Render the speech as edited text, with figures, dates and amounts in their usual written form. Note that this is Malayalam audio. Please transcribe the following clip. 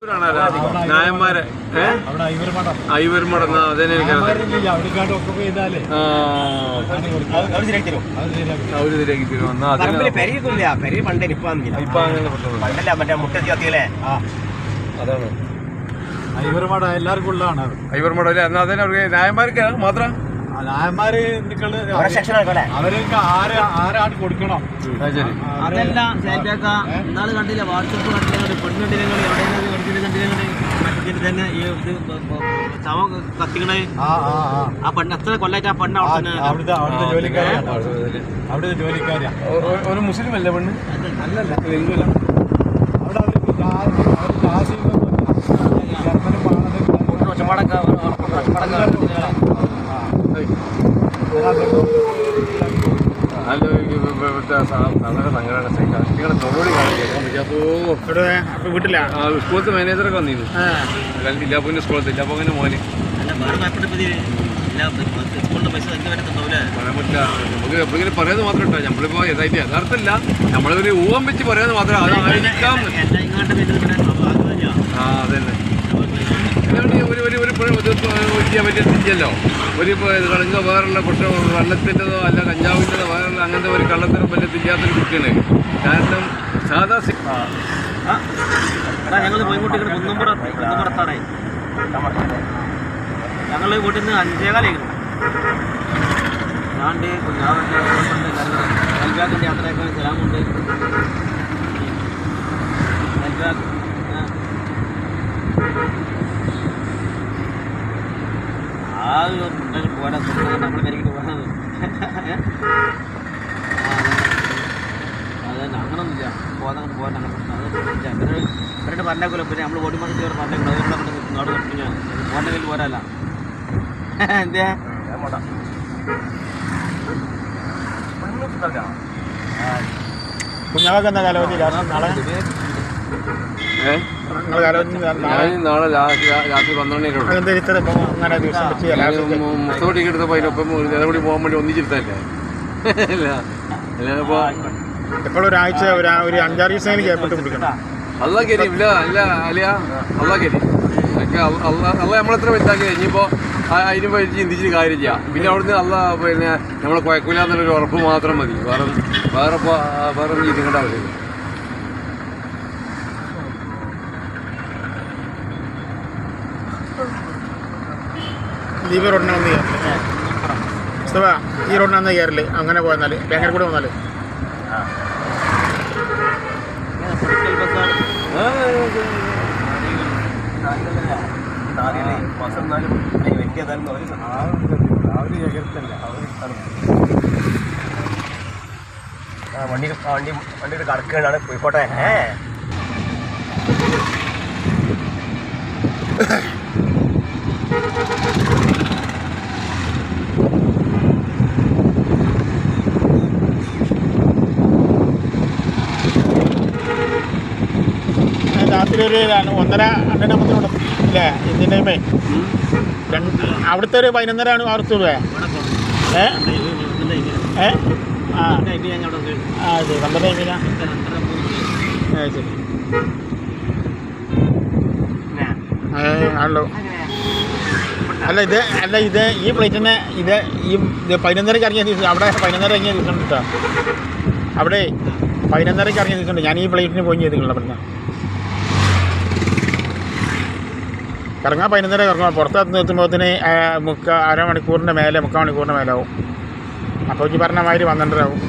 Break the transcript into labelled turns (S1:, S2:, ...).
S1: നായന്മാരെ ഐവരുമടന്ന അതന്നെ അതാണ്
S2: ഐവരുമട എല്ലാവർക്കും ഉള്ളതാണ്.
S1: ഐവരുമട എന്നാ അതന്നെ അവർക്ക് നായന്മാർക്ക് മാത്രം
S2: നായന്മാര് അവർക്ക് ആരാണ് കൊടുക്കണം.
S3: അതല്ല ഇന്നാള് കണ്ടില്ല വാട്സപ്പ് കണ്ടില്ല പെണ്ണിടങ്ങൾ തന്നെ ഈ ശവം കത്തിക്കണേ ആ പെണ്ണ് എത്ര കൊല്ലായിട്ട് ആ പെണ്ണ്
S2: അവിടുത്തെ ജോലിക്കാരാണ്. അവിടുത്തെ ജോലിക്കാരാ.
S1: ഒരു മുസ്ലിം അല്ല പെണ്ണ്
S2: അല്ലല്ല
S1: ഹിന്ദുല്ല.
S2: അവിടെ
S1: വീട്ടില സ്കൂളത്തെ മാനേജറൊക്കെ വന്നിരുന്നു. ഇല്ലാപ്പൂന്റെ സ്കൂളത്തെ ഇല്ലാപ്പൂന്റെ മോന് പറയാൻ പറ്റില്ല. നമുക്ക് എപ്പോഴെങ്കിലും പറയാതെ മാത്രം ഇട്ടോ. നമ്മളിപ്പോ യഥാർത്ഥ യഥാർത്ഥമല്ല, നമ്മളൊരു ഊഹം വെച്ച് പറയാതെ മാത്രം അതായിരിക്കാം. അതന്നെ ചെയ്യാൻ പറ്റിയല്ലോ. ഒരു കളങ്ക വേറുള്ള കുറ്റം വെള്ളത്തിൻ്റെതോ അല്ല കഞ്ചാവിൻ്റെതോ വേറുള്ള അങ്ങനത്തെ ഒരു കള്ളത്തരം വലിയ തിരിയാത്തൊരു കുട്ടിയാണ്. കാരണം സാധാ
S3: ഞങ്ങൾ പോയിക്കോട്ടെ കുന്നുംപുറത്താണേ. ഞങ്ങൾ വീട്ടിൽ നിന്ന് 5:15 ഞാണ്ട് നെൽബാഗിൻ്റെ യാത്രയൊക്കെ സലാമുണ്ട്. നെൽബാഗ് ഉണ്ടെങ്കിൽ പോരാ നമ്മൾ കരിക്കിട്ട് പോകാൻ അതന്നെ അങ്ങനൊന്നുമില്ല. പോകാൻ അങ്ങനെ പ്രശ്നം അങ്ങനെ ഇവരുടെ പറഞ്ഞേക്കില്ല. പിന്നെ നമ്മൾ ഓടി മറിച്ച് പറഞ്ഞേക്കില്ല. അതുകൊണ്ട് നാട് പഠിപ്പിക്കാൻ പോകണമെങ്കിൽ പോരാല്ല. എന്തേ
S2: കുഞ്ഞാൾക്ക് എന്താ കാലാവധി? നാളെ
S1: നാളെ രാത്രി 12 മുസ്തഫ ടിക്കറ്റ് എടുത്തപ്പോ അതിനൊപ്പം കൂടി പോകാൻ വേണ്ടി ഒന്നിച്ചിരുത്തല്ലേ.
S2: ഇപ്പോൾ ഒരാഴ്ച ഒരു 5-6 ദിവസം കേൾപ്പെട്ട് പിടിക്കണം.
S1: അള്ളാ കരീം ഇല്ല അല്ല അലിയ അള്ളാ കരീം അള്ള നമ്മളെത്ര വലുതാക്കിയത്. ഇനിയിപ്പോൾ അതിന് പറ്റി ചിന്തിച്ചിട്ട് കാര്യമില്ല. പിന്നെ അവിടുന്ന് അള്ള പിന്നെ നമ്മളെ കുഴക്കില്ല എന്നുള്ളൊരു ഉറപ്പ് മാത്രം മതി. വേറെ ഒന്നും ചിന്തിക്കേണ്ട ആവശ്യമില്ല.
S2: ദീപ റോഡിനെ വന്ന് കയറില്ലേ മുസ്തഫ? ഈ റോഡിനെ വന്ന് കയറില്ലേ? അങ്ങനെ പോയെന്നാൽ ബാങ്കർ കൂടെ വന്നാൽ
S3: വണ്ടി കടക്കുകയാണ്. പോയിക്കോട്ടെ.
S2: രാത്രി ഒരു 1:30-2:00 ഇല്ലേ ഇന്ത്യൻ ടൈമേ? അവിടുത്തെ ഒരു 11:30 അവർത്തുള്ളേ. ശരി നമ്മുടെ ടൈമിലാ. ശരി ആണല്ലോ. ഇത് ഈ ഫ്ലൈറ്റിനെ ഇത് 11:30 ഇറങ്ങിയ ദിവസം അവിടെ 11:30 ഇറങ്ങിയ ദിവസം കേട്ടോ. അവിടെ 11:30 ഇറങ്ങിയ ദിവസമുണ്ട്. ഞാൻ ഈ ഫ്ലൈറ്റിന് പോയി ചെയ്തിട്ടുള്ള പറഞ്ഞ ഇറങ്ങാൻ 11:30 ഇറങ്ങുക. പുറത്ത് എത്തുമ്പോഴത്തേന് അരമണിക്കൂറിൻ്റെ മേലെ 3/4 മണിക്കൂറിൻ്റെ മേലെ ആവും. അപ്പോൾ ഈ പറഞ്ഞ മാതിരി 12:30 ആവും.